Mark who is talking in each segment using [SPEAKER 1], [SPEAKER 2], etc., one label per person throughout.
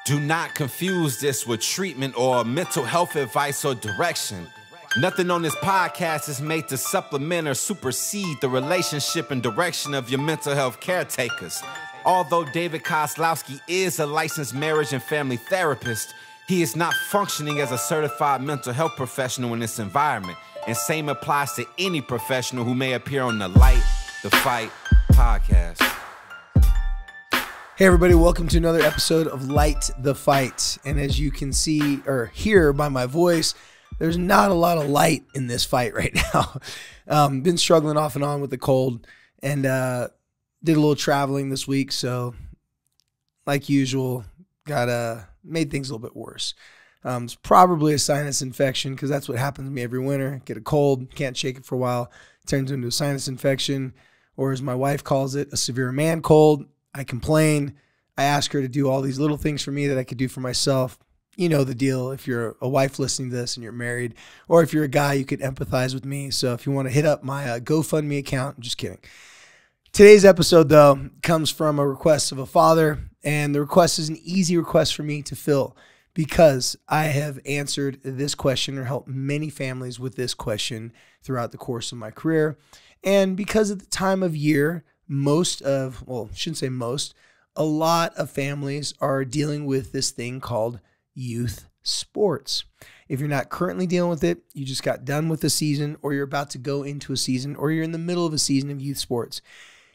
[SPEAKER 1] Do not confuse this with treatment or mental health advice or direction. Nothing on this podcast is made to supplement or supersede the relationship and direction of your mental health caretakers. Although David Kozlowski is a licensed marriage and family therapist, he is not functioning as a certified mental health professional in this environment. And same applies to any professional who may appear on the Light the Fight podcast.
[SPEAKER 2] Hey everybody, welcome to another episode of Light the Fight. And as you can see or hear by my voice, there's not a lot of light in this fight right now. Been struggling off and on with the cold and did a little traveling this week. So like usual, made things a little bit worse. It's probably a sinus infection because that's what happens to me every winter. Get a cold, can't shake it for a while, turns into a sinus infection, or as my wife calls it, a severe man cold. I complain. I ask her to do all these little things for me that I could do for myself. You know the deal. If you're a wife listening to this and you're married, or if you're a guy, you could empathize with me. So if you want to hit up my GoFundMe account, I'm just kidding. Today's episode, though, comes from a request of a father, and the request is an easy request for me to fill because I have answered this question or helped many families with this question throughout the course of my career. And because of the time of year, a lot of families are dealing with this thing called youth sports. If you're not currently dealing with it, you just got done with the season, or you're about to go into a season, or you're in the middle of a season of youth sports.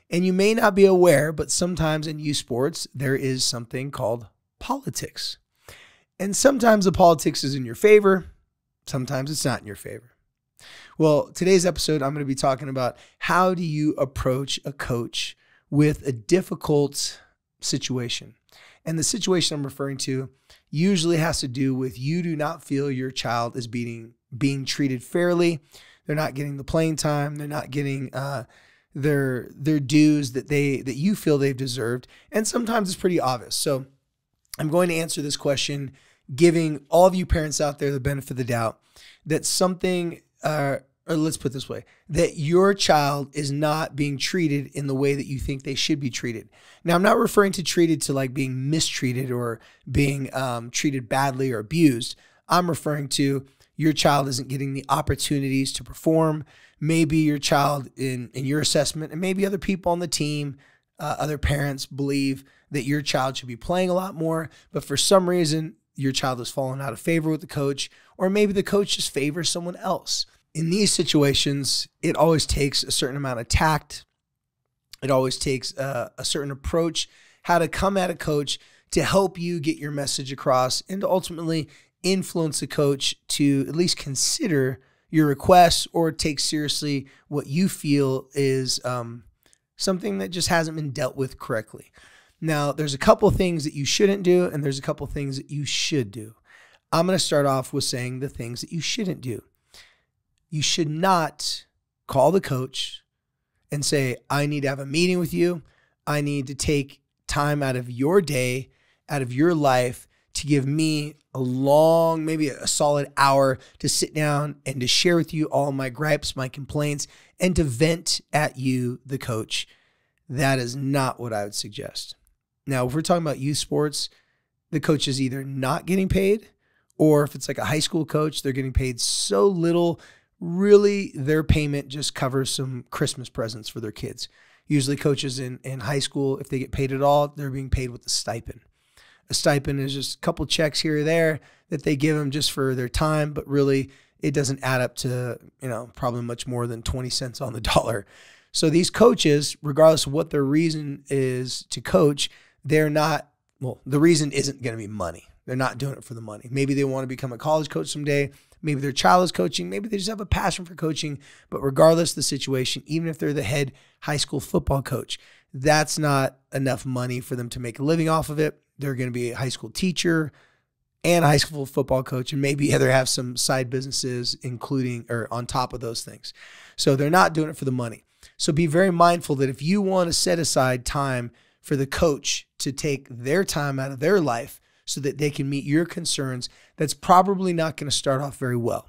[SPEAKER 2] And you may not be aware, but sometimes in youth sports, there is something called politics. And sometimes the politics is in your favor, sometimes it's not in your favor. Well, today's episode, I'm going to be talking about how do you approach a coach with a difficult situation. And the situation I'm referring to usually has to do with you do not feel your child is being treated fairly. They're not getting the playing time. They're not getting their dues that you feel they've deserved. And sometimes it's pretty obvious. So I'm going to answer this question, giving all of you parents out there the benefit of the doubt that something or let's put it this way, that your child is not being treated in the way that you think they should be treated. Now, I'm not referring to treated to like being mistreated or being treated badly or abused. I'm referring to your child isn't getting the opportunities to perform. Maybe your child in your assessment, and maybe other people on the team, other parents believe that your child should be playing a lot more, but for some reason, your child has fallen out of favor with the coach, or maybe the coach just favors someone else. In these situations, it always takes a certain amount of tact. It always takes a certain approach, how to come at a coach to help you get your message across and to ultimately influence the coach to at least consider your requests or take seriously what you feel is something that just hasn't been dealt with correctly. Now, there's a couple of things that you shouldn't do, and there's a couple of things that you should do. I'm going to start off with saying the things that you shouldn't do. You should not call the coach and say, I need to have a meeting with you. I need to take time out of your day, out of your life to give me a long, maybe a solid hour to sit down and to share with you all my gripes, my complaints, and to vent at you, the coach. That is not what I would suggest. Now, if we're talking about youth sports, the coach is either not getting paid, or if it's like a high school coach, they're getting paid so little. Really, their payment just covers some Christmas presents for their kids. Usually coaches in high school, if they get paid at all, they're being paid with a stipend. A stipend is just a couple checks here or there that they give them just for their time, but really it doesn't add up to, probably much more than 20 cents on the dollar. So these coaches, regardless of what their reason is to coach, the reason isn't going to be money. They're not doing it for the money. Maybe they want to become a college coach someday. Maybe their child is coaching. Maybe they just have a passion for coaching. But regardless of the situation, even if they're the head high school football coach, that's not enough money for them to make a living off of it. They're going to be a high school teacher and a high school football coach, and maybe either have some side businesses including or on top of those things. So they're not doing it for the money. So be very mindful that if you want to set aside time for the coach to take their time out of their life so that they can meet your concerns, that's probably not going to start off very well.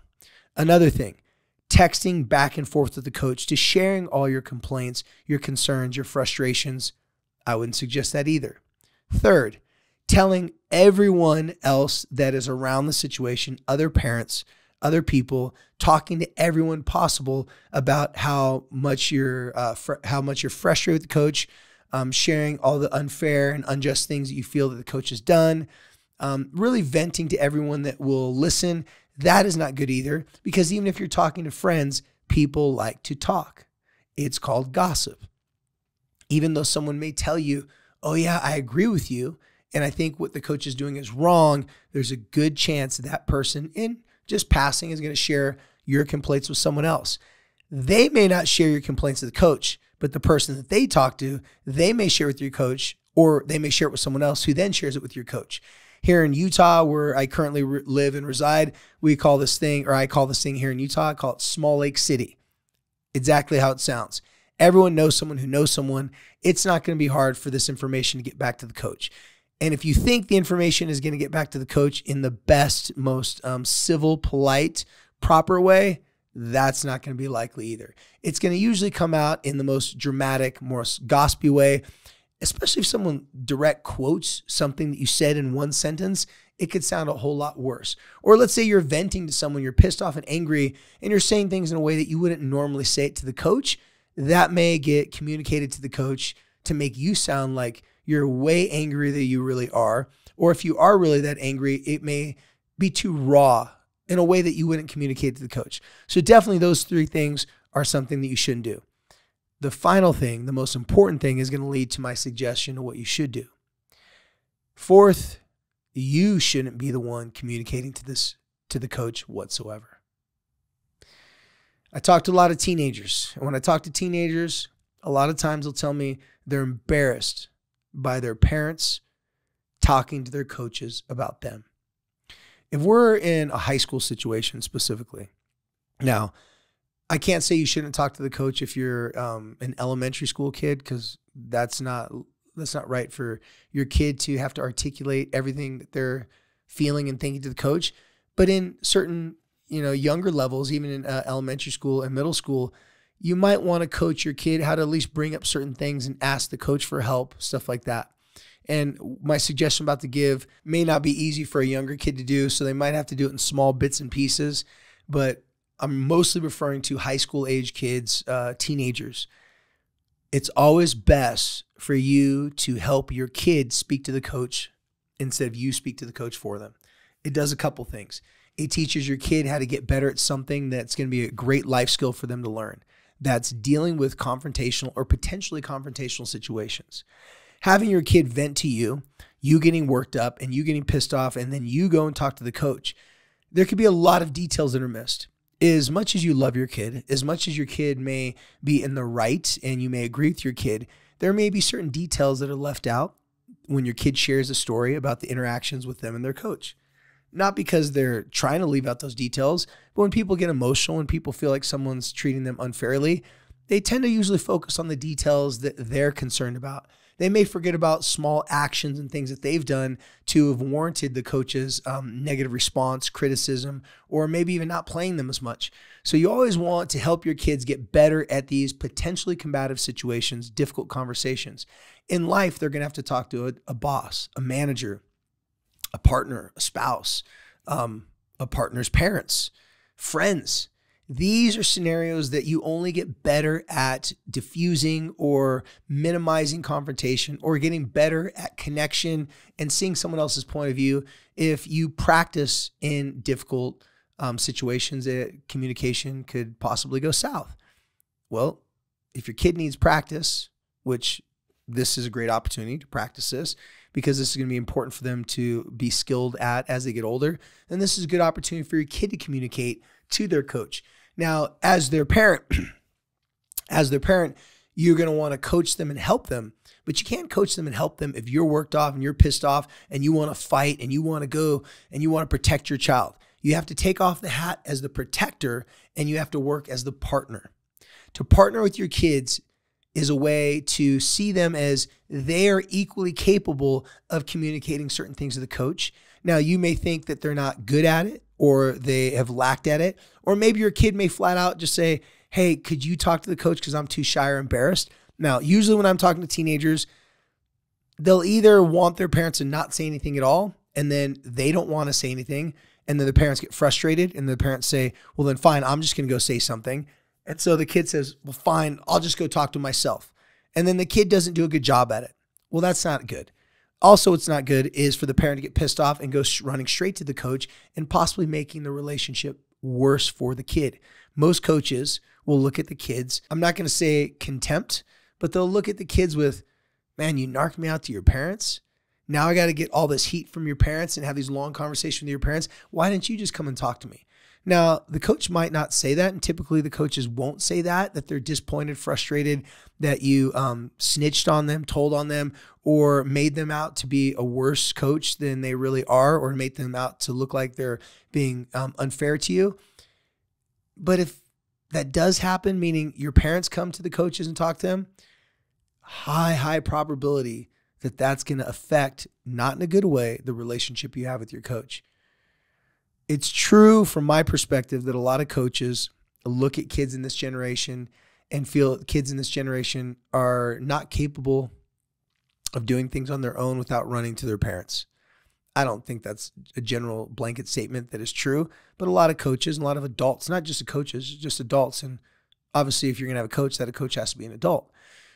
[SPEAKER 2] Another thing, texting back and forth with the coach to sharing all your complaints, your concerns, your frustrations, I wouldn't suggest that either. Third, telling everyone else that is around the situation, other parents, other people, talking to everyone possible about how much you're frustrated with the coach, sharing all the unfair and unjust things that you feel that the coach has done, really venting to everyone that will listen. That is not good either, because even if you're talking to friends, people like to talk. It's called gossip. Even though someone may tell you, oh yeah, I agree with you, and I think what the coach is doing is wrong, there's a good chance that person, in just passing, is going to share your complaints with someone else. They may not share your complaints with the coach, but the person that they talk to, they may share with your coach, or they may share it with someone else who then shares it with your coach. Here in Utah, where I currently live and reside, I call this thing here in Utah, I call it Small Lake City. Exactly how it sounds. Everyone knows someone who knows someone. It's not going to be hard for this information to get back to the coach. And if you think the information is going to get back to the coach in the best, most civil, polite, proper way, that's not going to be likely either. It's going to usually come out in the most dramatic, most gossipy way, especially if someone direct quotes something that you said in one sentence. It could sound a whole lot worse. Or let's say you're venting to someone, you're pissed off and angry, and you're saying things in a way that you wouldn't normally say it to the coach. That may get communicated to the coach to make you sound like you're way angrier than you really are. Or if you are really that angry, it may be too raw in a way that you wouldn't communicate to the coach. So definitely those three things are something that you shouldn't do. The final thing, the most important thing, is going to lead to my suggestion of what you should do. Fourth, you shouldn't be the one communicating to the coach whatsoever. I talk to a lot of teenagers, and when I talk to teenagers, a lot of times they'll tell me they're embarrassed by their parents talking to their coaches about them. If we're in a high school situation specifically, now, I can't say you shouldn't talk to the coach if you're an elementary school kid, because that's not right for your kid to have to articulate everything that they're feeling and thinking to the coach. But in certain younger levels, even in elementary school and middle school, you might want to coach your kid how to at least bring up certain things and ask the coach for help, stuff like that. And my suggestion I'm about to give may not be easy for a younger kid to do, so they might have to do it in small bits and pieces, but I'm mostly referring to high school age kids, teenagers. It's always best for you to help your kid speak to the coach instead of you speak to the coach for them. It does a couple things. It teaches your kid how to get better at something that's going to be a great life skill for them to learn. That's dealing with confrontational or potentially confrontational situations. Having your kid vent to you getting worked up and you getting pissed off, and then you go and talk to the coach, there could be a lot of details that are missed. As much as you love your kid, as much as your kid may be in the right and you may agree with your kid, there may be certain details that are left out when your kid shares a story about the interactions with them and their coach. Not because they're trying to leave out those details, but when people get emotional and people feel like someone's treating them unfairly, they tend to usually focus on the details that they're concerned about. They may forget about small actions and things that they've done to have warranted the coach's negative response, criticism, or maybe even not playing them as much. So you always want to help your kids get better at these potentially combative situations, difficult conversations. In life, they're going to have to talk to a boss, a manager, a partner, a spouse, a partner's parents, friends. These are scenarios that you only get better at diffusing or minimizing confrontation, or getting better at connection and seeing someone else's point of view if you practice in difficult situations that communication could possibly go south. Well, if your kid needs practice, which this is a great opportunity to practice this, because this is going to be important for them to be skilled at as they get older, then this is a good opportunity for your kid to communicate to their coach. Now, as their parent, you're going to want to coach them and help them, but you can't coach them and help them if you're worked off and you're pissed off and you want to fight and you want to go and you want to protect your child. You have to take off the hat as the protector and you have to work as the partner. To partner with your kids is a way to see them as they are equally capable of communicating certain things to the coach. Now, you may think that they're not good at it, or they have lacked at it, or maybe your kid may flat out just say, hey, could you talk to the coach because I'm too shy or embarrassed? Now, usually when I'm talking to teenagers, they'll either want their parents to not say anything at all, and then they don't want to say anything, and then the parents get frustrated, and the parents say, well, then fine, I'm just going to go say something. And so the kid says, well, fine, I'll just go talk to myself. And then the kid doesn't do a good job at it. Well, that's not good. Also, what's not good is for the parent to get pissed off and go running straight to the coach and possibly making the relationship worse for the kid. Most coaches will look at the kids, I'm not going to say contempt, but they'll look at the kids with, man, you narked me out to your parents. Now I got to get all this heat from your parents and have these long conversations with your parents. Why didn't you just come and talk to me? Now, the coach might not say that, and typically the coaches won't say that they're disappointed, frustrated, that you snitched on them, told on them, or made them out to be a worse coach than they really are, or made them out to look like they're being unfair to you. But if that does happen, meaning your parents come to the coaches and talk to them, high probability that that's going to affect, not in a good way, the relationship you have with your coach. It's true from my perspective that a lot of coaches look at kids in this generation and feel that kids in this generation are not capable of doing things on their own without running to their parents. I don't think that's a general blanket statement that is true, but a lot of coaches and a lot of adults, not just the coaches, just adults. And obviously if you're going to have a coach, that a coach has to be an adult.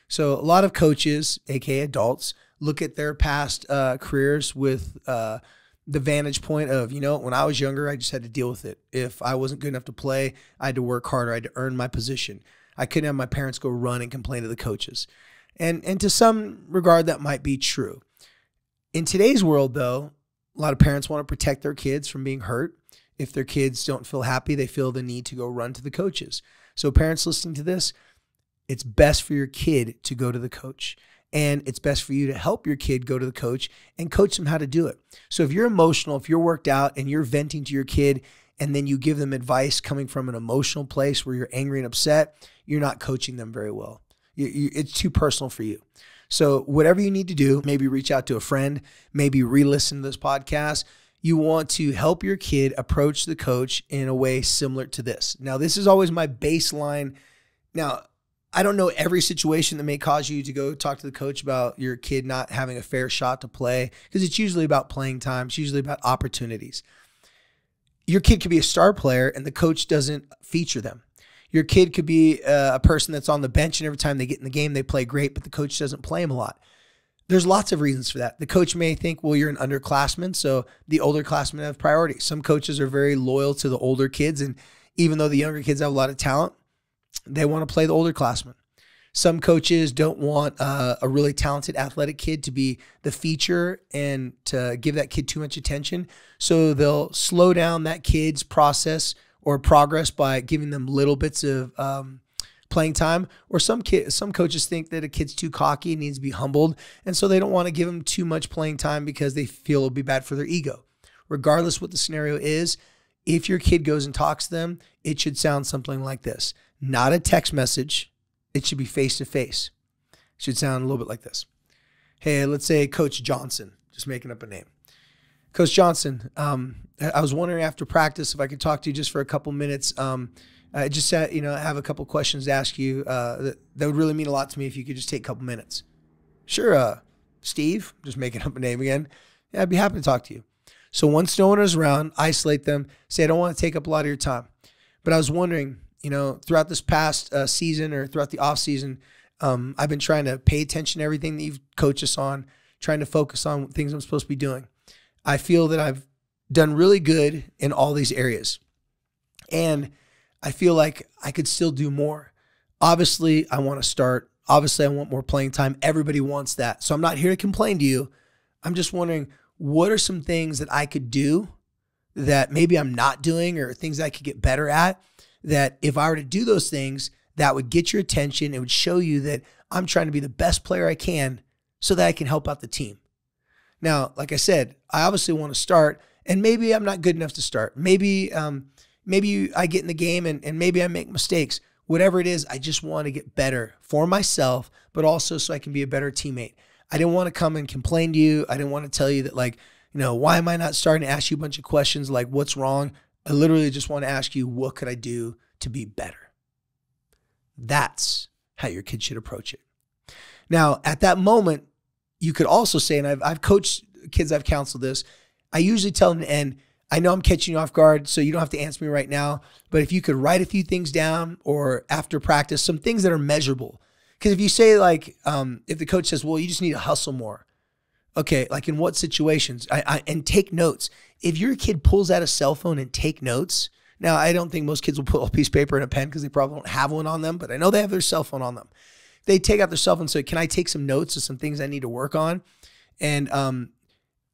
[SPEAKER 2] So a lot of coaches, aka adults, look at their past careers with the vantage point of, when I was younger, I just had to deal with it. If I wasn't good enough to play, I had to work harder. I had to earn my position. I couldn't have my parents go run and complain to the coaches. And to some regard, that might be true. In today's world, though, a lot of parents want to protect their kids from being hurt. If their kids don't feel happy, they feel the need to go run to the coaches. So parents listening to this, it's best for your kid to go to the coach. And it's best for you to help your kid go to the coach and coach them how to do it. So if you're emotional, if you're worked out and you're venting to your kid and then you give them advice coming from an emotional place where you're angry and upset, you're not coaching them very well. It's too personal for you. So whatever you need to do, maybe reach out to a friend, maybe re-listen to this podcast. You want to help your kid approach the coach in a way similar to this. Now, this is always my baseline. Now, I don't know every situation that may cause you to go talk to the coach about your kid not having a fair shot to play, because it's usually about playing time. It's usually about opportunities. Your kid could be a star player and the coach doesn't feature them. Your kid could be a person that's on the bench and every time they get in the game, they play great, but the coach doesn't play them a lot. There's lots of reasons for that. The coach may think, well, you're an underclassman, so the older classmen have priority. Some coaches are very loyal to the older kids, and even though the younger kids have a lot of talent, they want to play the older classmen. Some coaches don't want a really talented athletic kid to be the feature and to give that kid too much attention. So they'll slow down that kid's process or progress by giving them little bits of playing time. Or some coaches think that a kid's too cocky and needs to be humbled, and so they don't want to give them too much playing time because they feel it'll be bad for their ego. Regardless what the scenario is, if your kid goes and talks to them, it should sound something like this. Not a text message. It should be face-to-face. It should sound a little bit like this. Hey, let's say Coach Johnson, just making up a name. Coach Johnson, I was wondering after practice if I could talk to you just for a couple minutes. I just I have a couple questions to ask you that would really mean a lot to me if you could just take a couple minutes. Sure, Steve, just making up a name again. Yeah, I'd be happy to talk to you. So once no one is around, isolate them. Say, I don't want to take up a lot of your time. But I was wondering, throughout this past season or throughout the off season, I've been trying to pay attention to everything that you've coached us on, trying to focus on things I'm supposed to be doing. I feel that I've done really good in all these areas. And I feel like I could still do more. Obviously, I want to start. Obviously, I want more playing time. Everybody wants that. So I'm not here to complain to you. I'm just wondering, what are some things that I could do that maybe I'm not doing, or things I could get better at, that if I were to do those things, that would get your attention. It would show you that I'm trying to be the best player I can so that I can help out the team. Now, like I said, I obviously want to start, and maybe I'm not good enough to start. Maybe I get in the game and maybe I make mistakes. Whatever it is, I just want to get better for myself, but also so I can be a better teammate. I didn't want to come and complain to you. I didn't want to tell you that, why am I not starting to ask you a bunch of questions like what's wrong? I literally just want to ask you, what could I do to be better? That's how your kid should approach it. Now, at that moment, you could also say, and I've coached kids, I've counseled this, I usually tell them, and I know I'm catching you off guard, so you don't have to answer me right now, but if you could write a few things down or after practice, some things that are measurable. Because if you say like, if the coach says, well, you just need to hustle more. Okay, like in what situations? And take notes. If your kid pulls out a cell phone and take notes, now I don't think most kids will put a piece of paper and a pen because they probably don't have one on them, but I know they have their cell phone on them. They take out their cell phone and say, can I take some notes of some things I need to work on? And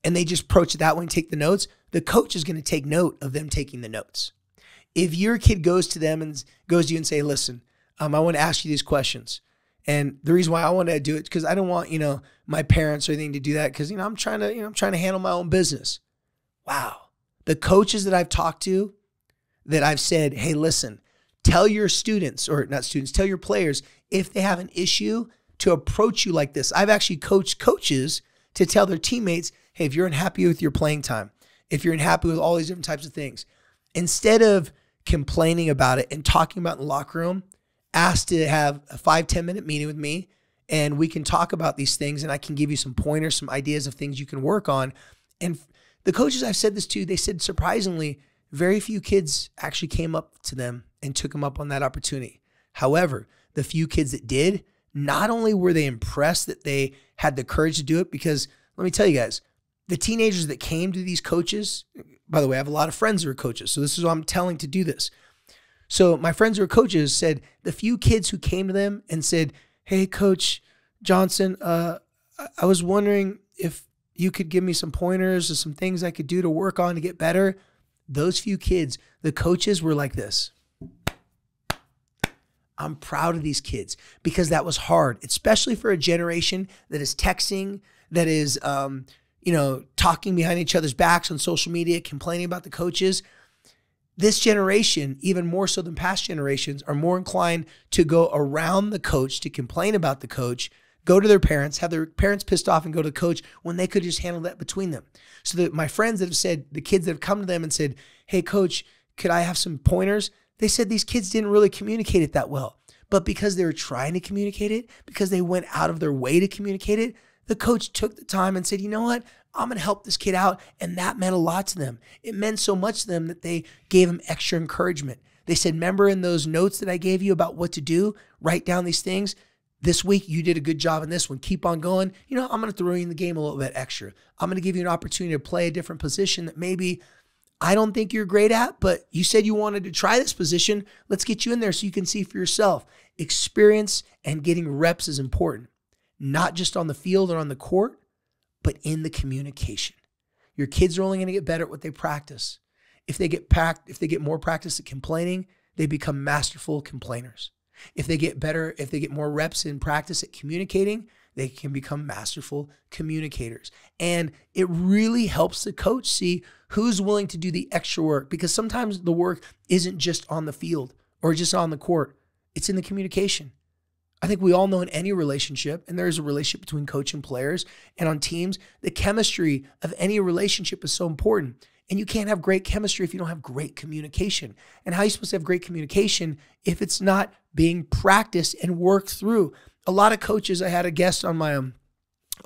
[SPEAKER 2] they just approach it that way and take the notes. The coach is going to take note of them taking the notes. If your kid goes to them and goes to you and say, listen, I want to ask you these questions. And the reason why I want to do it, because I don't want, my parents or anything to do that. Cause I'm trying to handle my own business. Wow. The coaches that I've talked to that I've said, hey, listen, tell your students, or not students, tell your players if they have an issue to approach you like this. I've actually coached coaches to tell their teammates, hey, if you're unhappy with your playing time, if you're unhappy with all these different types of things, instead of complaining about it and talking about it in the locker room, ask to have a 5-10 minute meeting with me and we can talk about these things and I can give you some pointers, some ideas of things you can work on. And the coaches I've said this to, they said surprisingly, very few kids actually came up to them and took them up on that opportunity. However, the few kids that did, not only were they impressed that they had the courage to do it, because let me tell you guys, the teenagers that came to these coaches, by the way, I have a lot of friends who are coaches, so this is what I'm telling to do this. So my friends who are coaches said the few kids who came to them and said, hey, Coach Johnson, I was wondering if you could give me some pointers or some things I could do to work on to get better. Those few kids, the coaches were like this. I'm proud of these kids because that was hard, especially for a generation that is texting, that is, talking behind each other's backs on social media, complaining about the coaches. This generation, even more so than past generations, are more inclined to go around the coach, to complain about the coach, go to their parents, have their parents pissed off and go to the coach when they could just handle that between them. So that my friends that have said, the kids that have come to them and said, hey, coach, could I have some pointers? They said these kids didn't really communicate it that well. But because they were trying to communicate it, because they went out of their way to communicate it, the coach took the time and said, you know what? I'm going to help this kid out. And that meant a lot to them. It meant so much to them that they gave him extra encouragement. They said, remember in those notes that I gave you about what to do, write down these things. This week, you did a good job in this one. Keep on going. I'm going to throw you in the game a little bit extra. I'm going to give you an opportunity to play a different position that maybe I don't think you're great at, but you said you wanted to try this position. Let's get you in there so you can see for yourself. Experience and getting reps is important, not just on the field or on the court, but in the communication. Your kids are only going to get better at what they practice. If they get more practice at complaining, they become masterful complainers. If they get more reps in practice at communicating, they can become masterful communicators. And it really helps the coach see who's willing to do the extra work, because sometimes the work isn't just on the field or just on the court. It's in the communication. I think we all know in any relationship, and there is a relationship between coach and players and on teams, the chemistry of any relationship is so important. And you can't have great chemistry if you don't have great communication. And how are you supposed to have great communication if it's not being practiced and worked through? A lot of coaches, I had a guest on my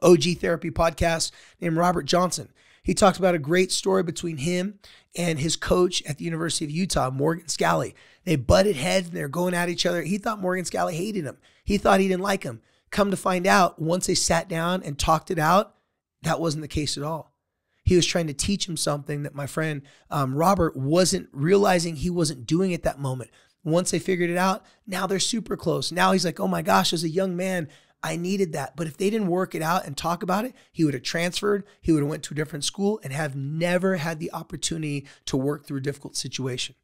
[SPEAKER 2] OG Therapy podcast named Robert Johnson. He talked about a great story between him and his coach at the University of Utah, Morgan Scalley. They butted heads and they're going at each other. He thought Morgan Scalley hated him. He thought he didn't like him. Come to find out, once they sat down and talked it out, that wasn't the case at all. He was trying to teach him something that my friend Robert wasn't realizing he wasn't doing at that moment. Once they figured it out, now they're super close. Now he's like, oh my gosh, as a young man, I needed that. But if they didn't work it out and talk about it, he would have transferred, he would have went to a different school and have never had the opportunity to work through a difficult situation.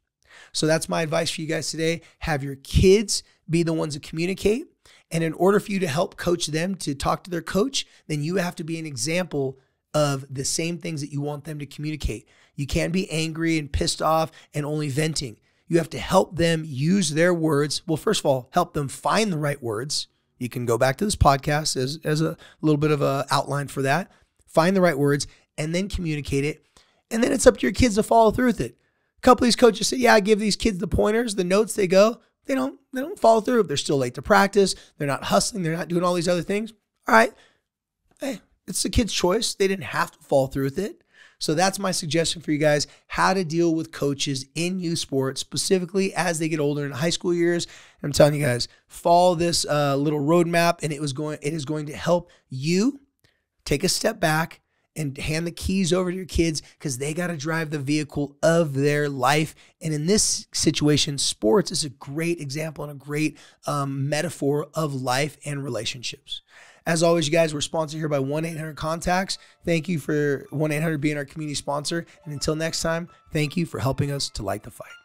[SPEAKER 2] So that's my advice for you guys today. Have your kids be the ones that communicate. And in order for you to help coach them to talk to their coach, then you have to be an example of the same things that you want them to communicate. You can't be angry and pissed off and only venting. You have to help them use their words. Well, first of all, help them find the right words. You can go back to this podcast as a little bit of an outline for that. Find the right words and then communicate it. And then it's up to your kids to follow through with it. A couple of these coaches say, yeah, I give these kids the pointers, the notes, they go. They don't follow through. They're still late to practice. They're not hustling. They're not doing all these other things. All right. hey, it's the kid's choice. They didn't have to fall through with it. So that's my suggestion for you guys, how to deal with coaches in youth sports, specifically as they get older in high school years. And I'm telling you guys, follow this little roadmap, and it is going to help you take a step back and hand the keys over to your kids, because they got to drive the vehicle of their life. And in this situation, sports is a great example and a great metaphor of life and relationships. As always, you guys, we're sponsored here by 1-800-CONTACTS. Thank you for 1-800 being our community sponsor. And until next time, thank you for helping us to light the fight.